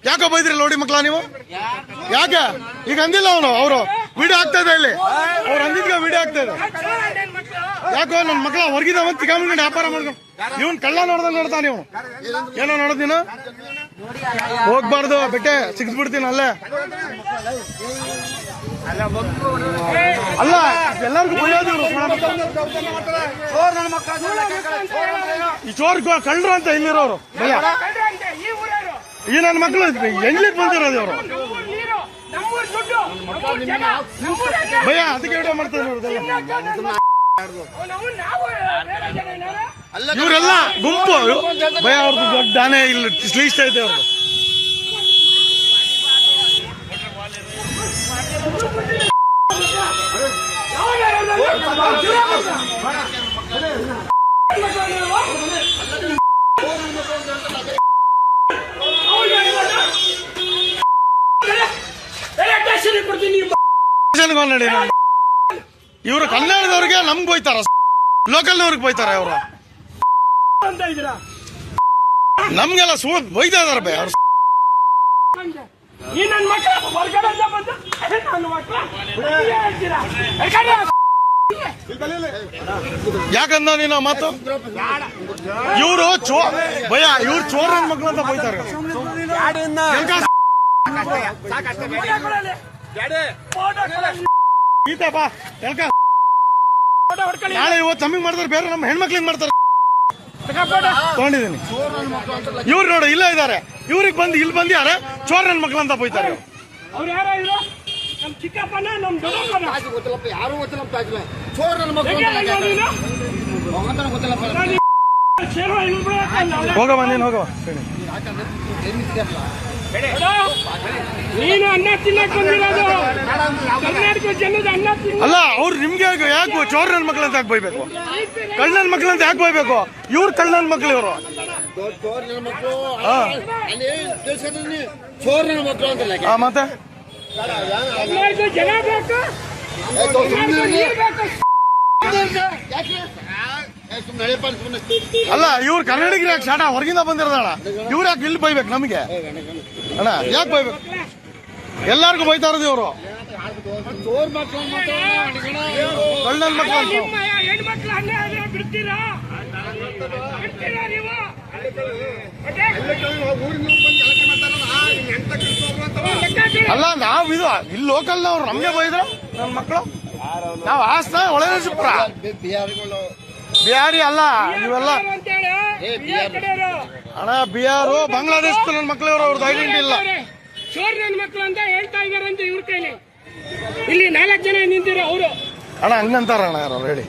ಯಾಕೋ ಬೈದ್ರಿ ನೋಡಿ ಮಕ್ಳ ನೀವು? ಯಾಕೆ ಈಗ ಅಂದಿಲ್ಲ ಅವನು? ಅವರು ವಿಡಿಯೋ ಆಗ್ತಾ ಇದೆ, ಇಲ್ಲಿ ಅವ್ರು ಅಂದಿದ್ಗ ವಿಡಿಯೋ ಆಗ್ತಾ ಇದೆ. ಯಾಕೋ ನನ್ನ ಮಕ್ಳ ಹೊರಗಿದ ಮತ್ತೆ ತಿಗಾಮಿಕೊಂಡು ವ್ಯಾಪಾರ ಮಾಡ್ಕೊಂಡು ಇವನ್ ಕಳ್ಳ ನೋಡ್ದಂಗ್ ನೋಡ್ತಾನೆ ಇವನು. ಏನೋ ನೋಡೋದ್ ನೀನು? ಹೋಗ್ಬಾರ್ದು, ಬೆಟ್ಟೆ ಸಿಕ್ಸ್ಬಿಡ್ತೀನಿ ಅಲ್ಲೇ. ಅಲ್ಲ ಎಲ್ಲರಿಗೂ ಬೈಯೋದು ಈ ಚೋರ್ ಕಳ್ಳರು ಅಂತ ಇಲ್ಲಿರೋರು ಭಯ. ಈ ನನ್ನ ಮಕ್ಳು ಎಣ್ಲಿಕ್ ಬಂದಿರೋದು ಇವರು ಭಯ. ಅದಕ್ಕೆ ವಿಡಿಯೋ ಮಾಡ್ತಾರೆ ಇವರೆಲ್ಲ ಗುಂಪು ಭಯ. ಅವ್ರದ್ದು ದೊಡ್ಡ ದಾನೆ ಇಲ್ಲಿ ಸ್ಲೀಸ್ಟ್ ಐತೆ ಅವ್ರದ್ದು. ಇವರು ಕನ್ನಡದವ್ರಿಗೆ ನಮ್ಗೆ ಬೈತಾರ, ಲೋಕಲ್ನವ್ರಿಗೆ ಬೈತಾರ. ಅವರು ನಮ್ಗೆಲ್ಲ ಬೈತಾ ಇದಾರ ಬೈ. ಅವ್ರು ಯಾಕಂದ ನೀನು ಮಾತು? ಇವರು ಭಯ, ಇವ್ರು ಚೋರ ನನ್ನ ಮಕ್ಳು ಅಂತ ಬೈತಾರೆ. ನಾಳೆ ಇವತ್ತು ನಮಗೆ ಮಾಡ್ತಾರೆ, ಬೇರೆ ನಮ್ಮ ಹೆಣ್ಮಕ್ಳಿಗೆ ಮಾಡ್ತಾರೆ. ತಗೊಂಡಿದ್ದೀನಿ. ಇವ್ರು ನೋಡು ಇಲ್ಲ ಇದಾರೆ, ಇವ್ರಿಗೆ ಬಂದು ಇಲ್ಲಿ ಬಂದಿದ್ದಾರೆ ಚೋರ ನನ್ನ ಮಕ್ಳು ಅಂತ ಬೈತಾರೆ. ಹೋಗವ ನೀನು ಹೋಗವ. ನೀನು ಅನ್ನ ತಿನ್ನಕ್ ಬಂದಿರೋದು ಕರ್ನಾಟಕ ಜನದ ಅನ್ನ ತಿನ್ನ. ಅಲ್ಲ ಅವ್ರು ನಿಮ್ಗೆ ಯಾಕೆ ಚೋರ ನನ್ನ ಮಕ್ಳು ಅಂತ ಯಾಕೆ ಬೈಬೇಕು? ಕಳ್ಳನ ಮಕ್ಳು ಅಂತ ಯಾಕೆ ಬೈಬೇಕು? ಇವ್ರು ಕಳ್ಳನ ಮಕ್ಳು, ಇವರು ಮತ್ತೆ ಜನ ಬೇಕು. ಅಲ್ಲ ಇವ್ರು ಕನ್ನಡಿಗರು ಯಾಕೆ ಶಾಟ ಹೊರಗಿಂದ ಬಂದಿರೋದಣ್ಣ? ಇವ್ರು ಯಾಕೆ ಇಲ್ಲಿ ಬೈಬೇಕು ನಮಗೆ ಅಣ್ಣ? ಯಾಕೆ ಬೈಬೇಕು? ಎಲ್ಲಾರ್ಗು ಬೈತಾ ಇರೋದು ಇವರು ಕಳ್ಳನ ಮಕ್ಳು ಅಂತ. ಅಲ್ಲ ನಾವ್ ಇದು ಇಲ್ಲಿ ಲೋಕಲ್ ಅವ್ರು ನಮ್ಗೆ ಬೈದ್ರು ನನ್ನ ಮಕ್ಕಳು. ನಾವ್ ಹಾಸನ ಒಳನರಸೀಪುರ ಬಿಹಾರಿ ಅಲ್ಲ ಇವೆಲ್ಲ ಅಣ್ಣ. ಬಿಹಾರು ಬಾಂಗ್ಲಾದೇಶ ನನ್ನ ಮಕ್ಳು ಇವರು, ಅವ್ರದ್ದು ಐಡೆಂಟಿ ಇಲ್ಲ. ಚೋರ್ ನನ್ನ ಮಕ್ಳು ಅಂತ ಹೇಳ್ತಾ ಇದಾರಂತೆ ಇವ್ರ ಕೈಲಿ. ಇಲ್ಲಿ 4 ಜನ ನಿಂತಿರೋ ಅವರು ಅಣ್ಣ ಹಂಗಂತಾರ ಅಣ್ಣ ಯಾರು ಹೇಳಿ.